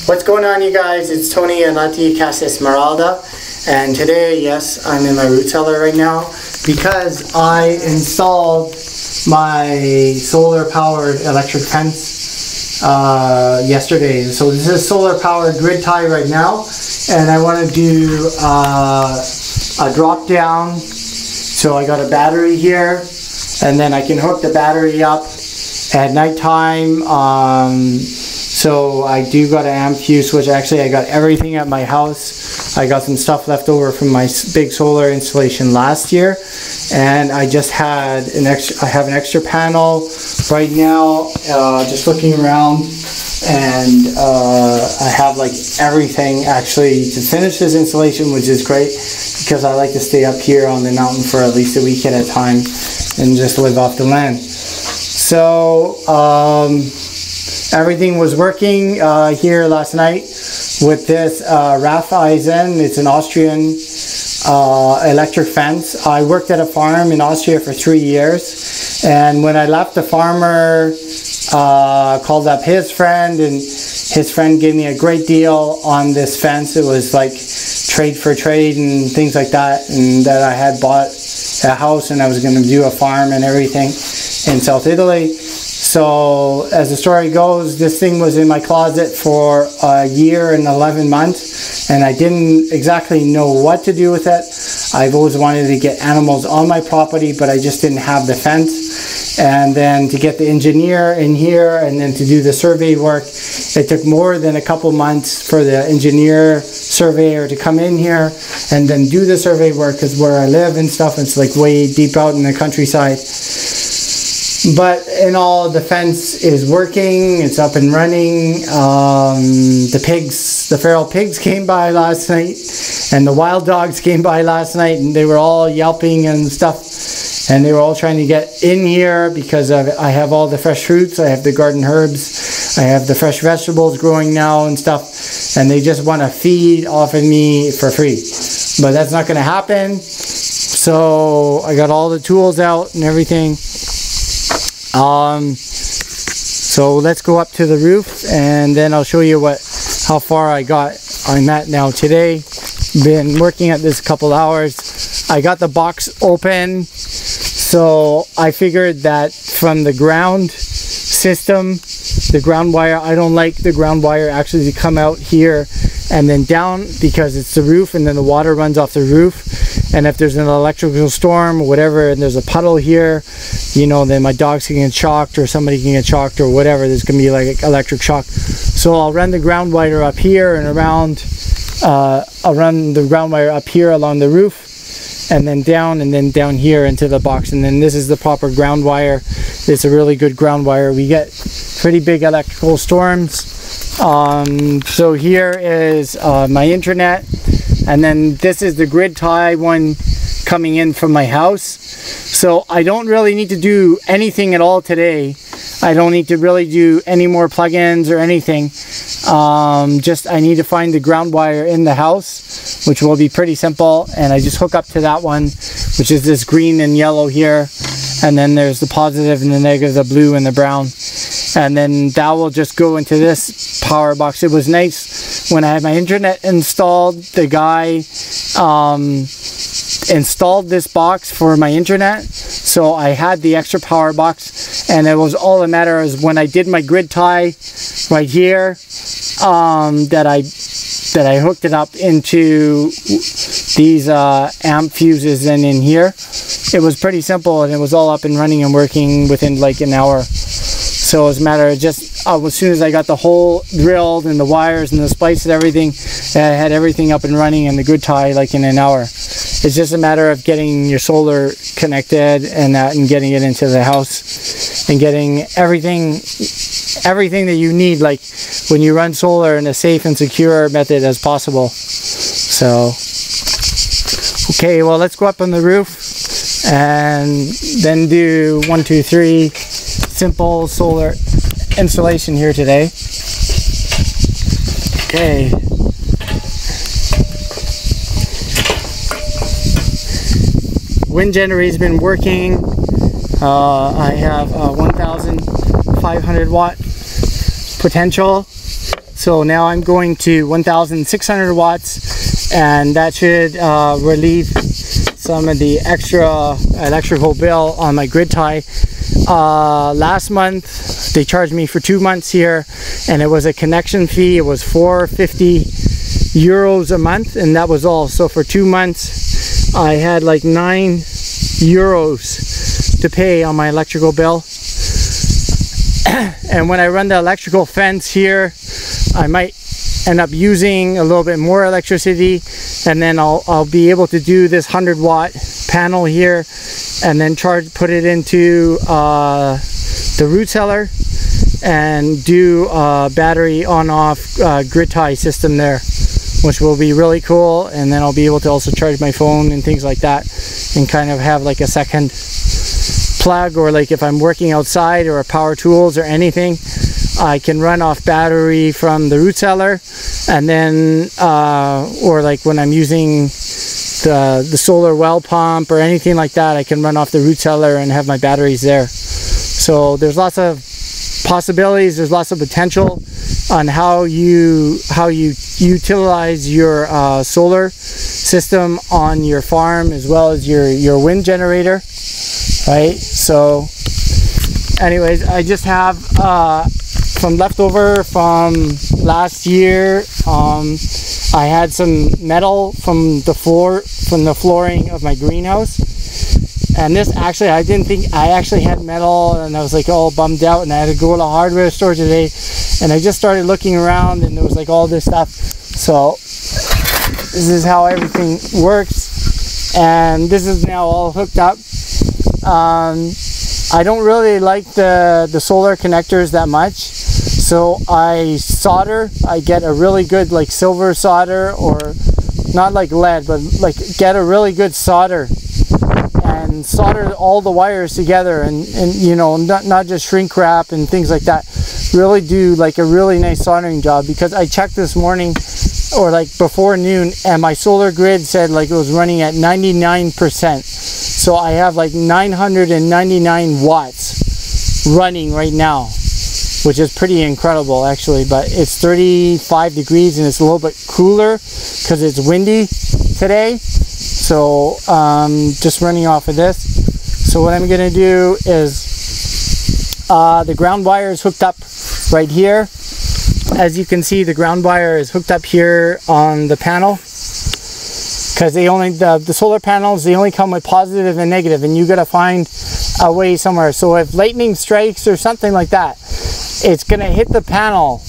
What's going on, you guys? It's Tony at Lati Casa Esmeralda, and today, yes, I'm in my root cellar right now because I installed my solar powered electric fence yesterday. So this is solar powered grid tie right now, and I want to do a drop down. So I got a battery here, and then I can hook the battery up at nighttime. So I do got an amp fuse switch. Actually, I got everything at my house. I got some stuff left over from my big solar installation last year, and I just had an extra. I have an extra panel right now. Just looking around, and I have like everything actually to finish this installation, which is great because I like to stay up here on the mountain for at least a week at a time and just live off the land. So everything was working here last night with this Raiffeisen. It's an Austrian electric fence. I worked at a farm in Austria for 3 years, and when I left, the farmer called up his friend, and his friend gave me a great deal on this fence. It was like trade for trade and things like that, and that I had bought a house and I was going to do a farm and everything in South Italy. So as the story goes, this thing was in my closet for a year and 11 months, and I didn't exactly know what to do with it. I've always wanted to get animals on my property, but I just didn't have the fence. And then to get the engineer in here and then to do the survey work, it took more than a couple months for the engineer surveyor to come in here and then do the survey work, because where I live and stuff, it's like way deep out in the countryside. But in all, the fence is working, it's up and running. The feral pigs came by last night, and the wild dogs came by last night, and they were all yelping and stuff, and they were all trying to get in here because I have all the fresh fruits, I have the garden herbs, I have the fresh vegetables growing now and stuff, and they just want to feed off of me for free. But that's not going to happen. So I got all the tools out and everything. So let's go up to the roof, and then I'll show you how far I'm at now today. Been working at this a couple hours. I got the box open, so I figured that from the ground system, the ground wire, I don't like the ground wire actually to come out here and then down, because it's the roof and then the water runs off the roof, and if there's an electrical storm or whatever and there's a puddle here, you know, then my dogs can get shocked or somebody can get shocked or whatever. There's gonna be like electric shock. So I'll run the ground wire up here and around. I'll run the ground wire up here along the roof, and then down here into the box, and then this is the proper ground wire. It's a really good ground wire. We get pretty big electrical storms. So here is my internet, and then this is the grid tie one coming in from my house. So I don't really need to do anything at all today. I don't need to really do any more plugins or anything. Just I need to find the ground wire in the house, which will be pretty simple, and I just hook up to that one, which is this green and yellow here, and then there's the positive and the negative, the blue and the brown, and then that will just go into this power box. It was nice when I had my internet installed. The guy installed this box for my internet, so I had the extra power box, and it was all a matter is when I did my grid tie right here, that I hooked it up into these amp fuses, and in here it was pretty simple, and it was all up and running and working within like an hour. So it was a matter of just as soon as I got the hole drilled and the wires and the splice and everything, I had everything up and running and the grid tie like in an hour. It's just a matter of getting your solar connected and getting it into the house and getting everything that you need, like when you run solar, in a safe and secure method as possible. So okay, well, let's go up on the roof and then do 1, 2, 3 simple solar installation here today. Okay. Wind generator's been working. I have 1,500 watt potential. So now I'm going to 1,600 watts, and that should relieve some of the extra electrical bill on my grid tie. Last month they charged me for 2 months here, and it was a connection fee. It was 450 euros a month, and that was all. So for 2 months I had like 9 euros to pay on my electrical bill. And when I run the electrical fence here, I might end up using a little bit more electricity, and then I'll be able to do this 100-watt panel here, and then put it into the root cellar and do a battery on-off grid tie system there, which will be really cool. And then I'll be able to also charge my phone and things like that, and kind of have like a second plug, or like if I'm working outside or power tools or anything, I can run off battery from the root cellar, and then or like when I'm using the solar well pump or anything like that, I can run off the root cellar and have my batteries there. So there's lots of possibilities, there's lots of potential on how you utilize your solar system on your farm, as well as your wind generator, right? So anyways, I just have some leftover from last year. I had some metal from the flooring of my greenhouse, and this actually, I didn't think I actually had metal, and I was like all bummed out, and I had to go to the hardware store today, and I just started looking around, and there was like all this stuff. So this is how everything works, and this is now all hooked up. I don't really like the solar connectors that much, so I solder. I get a really good like silver solder, or not like lead, but like get a really good solder and solder all the wires together, and you know, not just shrink wrap and things like that. Really do like a really nice soldering job, because I checked this morning, or like before noon, and my solar grid said like it was running at 99%. So I have like 999 watts running right now, which is pretty incredible actually. But it's 35 degrees and it's a little bit cooler because it's windy today. So just running off of this. So what I'm gonna do is the ground wire is hooked up right here. As you can see, the ground wire is hooked up here on the panel, because the solar panels, they only come with positive and negative, and you gotta find a way somewhere. So if lightning strikes or something like that, it's gonna hit the panel,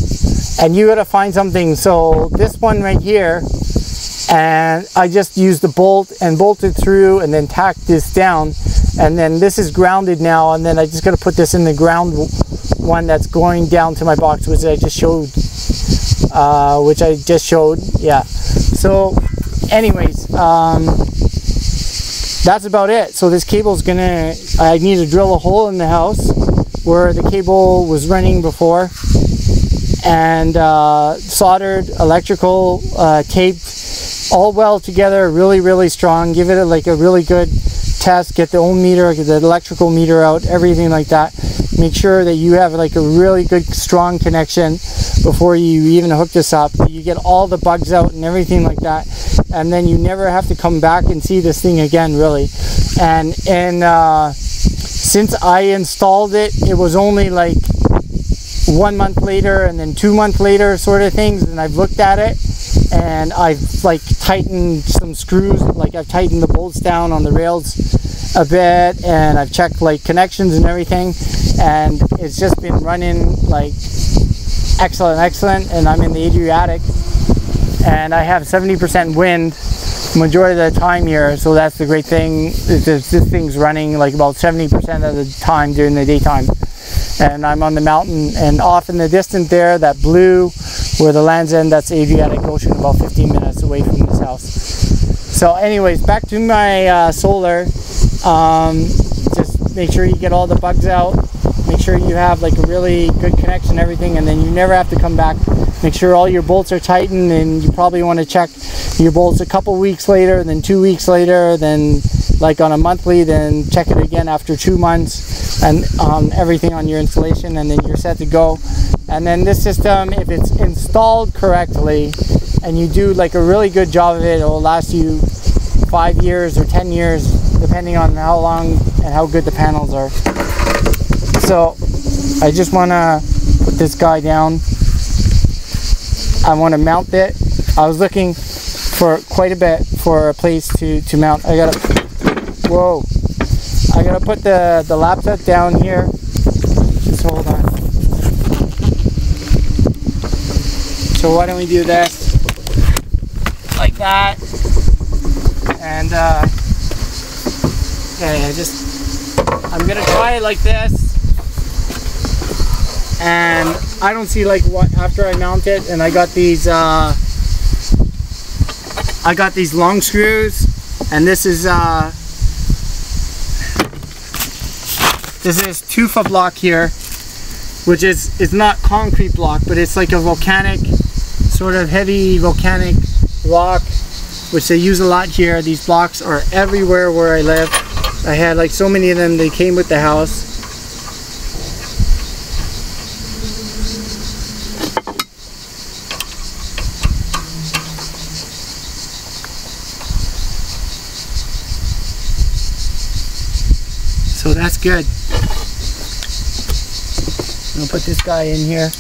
and you gotta find something. So this one right here, and I just used the bolt and bolted through, and then tacked this down, and then this is grounded now, and then I just gotta put this in the ground one that's going down to my box, which I just showed. Yeah. So anyways, that's about it. So this cable's I need to drill a hole in the house where the cable was running before, and soldered, electrical, taped, all well together, really strong. Give it like a really good test, get the ohm meter, get the electrical meter out, everything like that. Make sure that you have like a really good strong connection before you even hook this up. You get all the bugs out and everything like that, and then you never have to come back and see this thing again, really. And since I installed it, it was only like 1 month later and then 2 months later sort of things, and I've looked at it and I've like tightened some screws, like I've tightened the bolts down on the rails a bit, and I've checked like connections and everything, and it's just been running like excellent. And I'm in the Adriatic, and I have 70% wind majority of the time here, so that's the great thing. This thing's running like about 70% of the time during the daytime. And I'm on the mountain, and off in the distance there, that blue where the Land's End, that's Adriatic Ocean, about 15 minutes away from this house. So anyways, back to my solar. Just make sure you get all the bugs out, make sure you have like a really good connection and everything, and then you never have to come back. Make sure all your bolts are tightened, and you probably want to check your bolts a couple weeks later, then 2 weeks later, then like on a monthly, then check it again after 2 months, and everything on your installation, and then you're set to go. And then this system, if it's installed correctly and you do like a really good job of it, it will last you 5 years or 10 years, depending on how long and how good the panels are. So I just want to put this guy down. I want to mount it. I was looking for quite a bit for a place to mount. I gotta put the laptop down here. Just hold on. So why don't we do this like that? And I'm gonna try it like this. And I don't see like what after I mount it, and I got these long screws, and this is tufa block here, which is not concrete block, but it's like a volcanic, sort of heavy volcanic block, which they use a lot here. These blocks are everywhere where I live. I had like so many of them, they came with the house. So that's good. I'm gonna put this guy in here.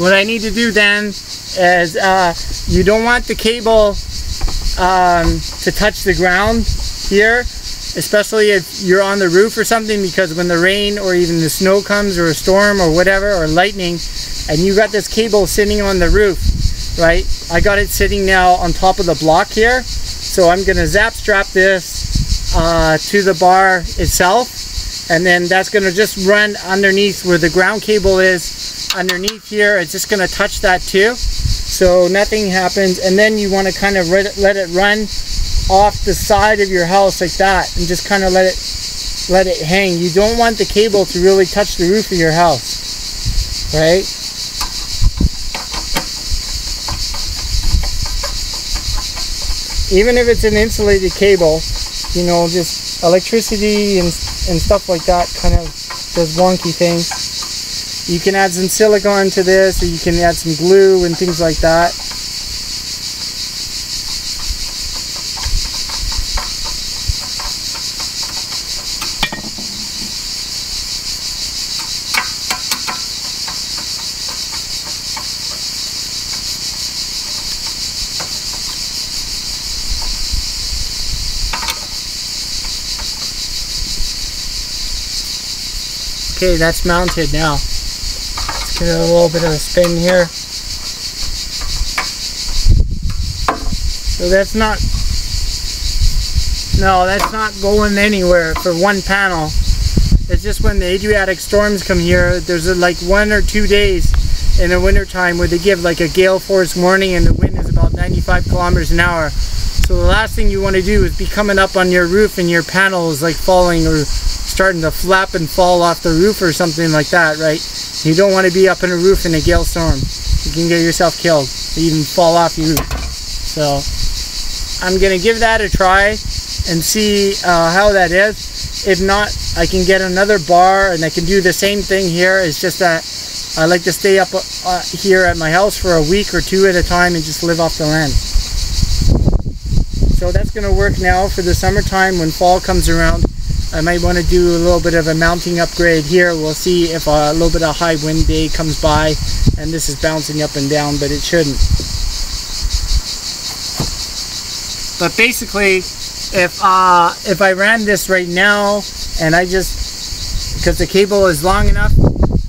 What I need to do then is you don't want the cable to touch the ground here, especially if you're on the roof or something, because when the rain or even the snow comes, or a storm or whatever, or lightning, and you got this cable sitting on the roof, right? I got it sitting now on top of the block here, so I'm gonna zap strap this to the bar itself, and then that's gonna just run underneath where the ground cable is. Underneath here, it's just gonna touch that too, so nothing happens. And then you want to kind of let it run off the side of your house like that, and just kind of let it hang. You don't want the cable to really touch the roof of your house, right? Even if it's an insulated cable, you know, just electricity and stuff like that kind of does wonky things. You can add some silicone to this, or you can add some glue and things like that. Okay, that's mounted now. Let's get a little bit of a spin here. So that's not going anywhere for one panel. It's just when the Adriatic storms come here, there's like 1 or 2 days in the winter time where they give like a gale force warning, and the wind is about 95 kilometers an hour. So the last thing you want to do is be coming up on your roof and your panel is like falling or starting to flap and fall off the roof or something like that, right? You don't want to be up in a roof in a gale storm. You can get yourself killed, or even fall off your roof. So I'm gonna give that a try and see how that is. If not, I can get another bar and I can do the same thing here. It's just that I like to stay up here at my house for a week or 2 at a time and just live off the land. So that's going to work now for the summertime. When fall comes around, I might want to do a little bit of a mounting upgrade here. We'll see if a little bit of high wind day comes by and this is bouncing up and down, but it shouldn't. But basically, if I ran this right now and I just, because the cable is long enough,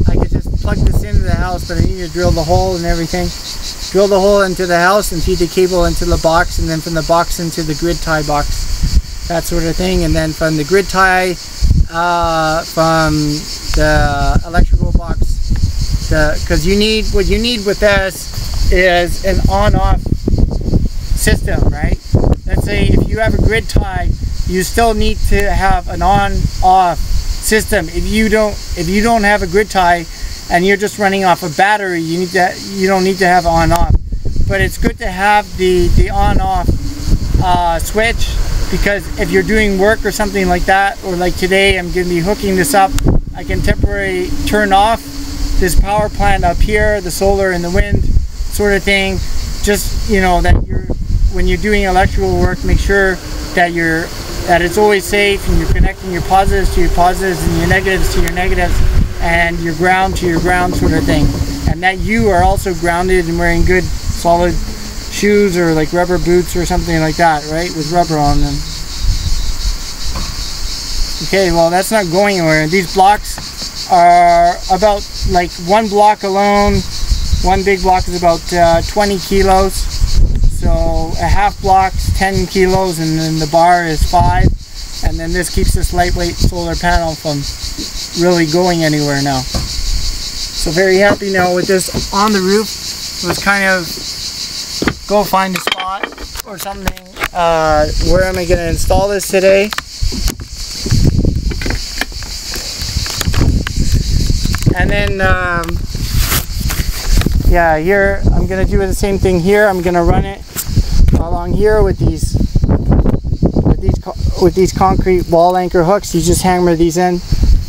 I could just plug this into the house, but I need to drill the hole and everything. Drill the hole into the house and feed the cable into the box, and then from the box into the grid tie box, that sort of thing. And then from the grid tie, from the electrical box, because what you need with this is an on-off system, right? Let's say if you have a grid tie, you still need to have an on-off system. If you don't have a grid tie and you're just running off a battery, you don't need to have on-off. But it's good to have the on-off switch, because if you're doing work or something like that, or like today I'm going to be hooking this up, I can temporarily turn off this power plant up here, the solar and the wind sort of thing. Just, you know, that when you're doing electrical work, make sure that it's always safe, and you're connecting your positives to your positives and your negatives to your negatives, and your ground to your ground sort of thing. And that you are also grounded and wearing good solid shoes, or like rubber boots or something like that, right, with rubber on them. Okay, well, that's not going anywhere. These blocks are about, like, one block alone, one big block is about 20 kilos. So a half block's 10 kilos, and then the bar is 5. And then this keeps this lightweight solar panel from really going anywhere now. So very happy now with this on the roof. It was kind of go find a spot or something. Where am I going to install this today? And then yeah, here I'm going to do the same thing here. I'm going to run it along here with these concrete wall anchor hooks. You just hammer these in,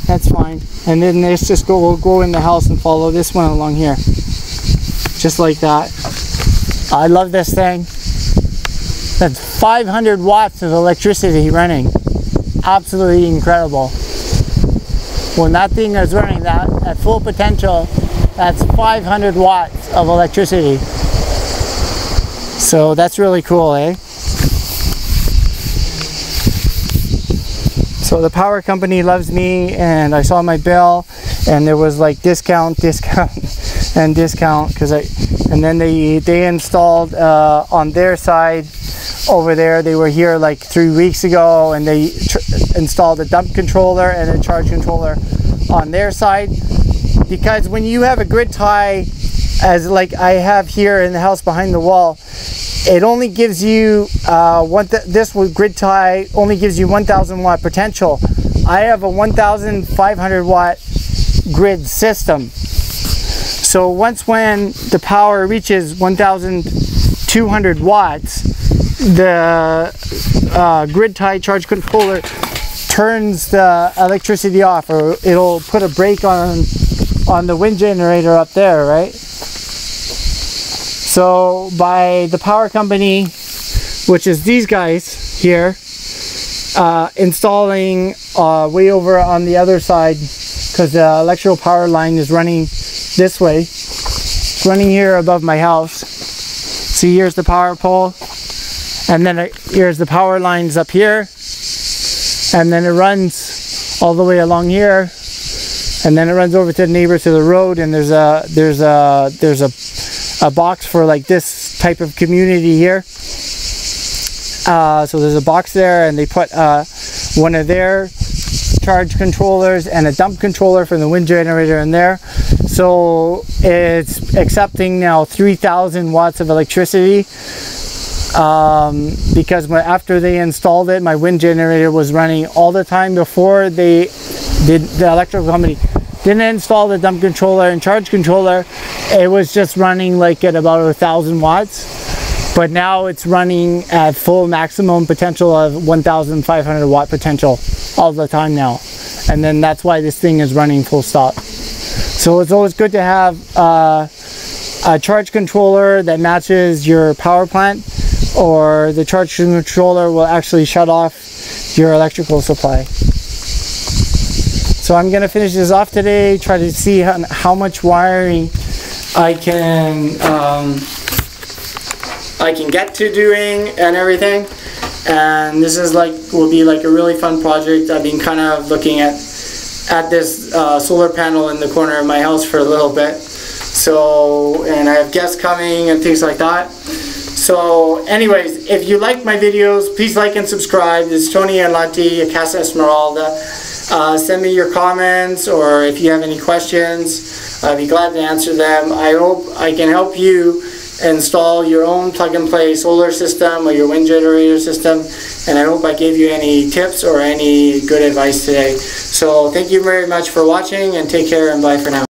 that's fine. And then this just will go in the house and follow this one along here, just like that. I love this thing. That's 500 watts of electricity running. Absolutely incredible. When that thing is running that at full potential, that's 500 watts of electricity. So that's really cool, eh? So the power company loves me, and I saw my bill, and there was like discount, and discount, and then they installed on their side over there. They were here like 3 weeks ago, and they installed a dump controller and a charge controller on their side. Because when you have a grid tie, as like I have here in the house behind the wall, it only gives you this grid tie only gives you 1,000 watt potential. I have a 1,500 watt grid system. So when the power reaches 1,200 watts, the grid tie charge controller turns the electricity off, or it'll put a brake on the wind generator up there, right? So by the power company, which is these guys here, installing way over on the other side, because the electrical power line is running this way. It's running here above my house. See, here's the power pole, and then here's the power lines up here, and then it runs all the way along here, and then it runs over to the neighbor to the road, and there's a box for like this type of community here. So there's a box there, and they put one of their charge controllers and a dump controller from the wind generator in there. So it's accepting now 3,000 watts of electricity, because after they installed it, my wind generator was running all the time. Before the electrical company didn't install the dump controller and charge controller, it was just running like at about 1,000 watts. But now it's running at full maximum potential of 1,500 watt potential all the time now. And then that's why this thing is running full stop. So it's always good to have a charge controller that matches your power plant, or the charge controller will actually shut off your electrical supply. So I'm going to finish this off today, try to see how much wiring I can get to doing and everything. And this is will be like a really fun project. I've been kind of looking at this solar panel in the corner of my house for a little bit. So, and I have guests coming and things like that. So anyways, if you like my videos, please like and subscribe. This is Tony Anlati, Casa Esmeralda. Send me your comments, or if you have any questions, I'd be glad to answer them. I hope I can help you install your own plug-and-play solar system or your wind generator system, and I hope I gave you any tips or any good advice today. So thank you very much for watching, and take care, and bye for now.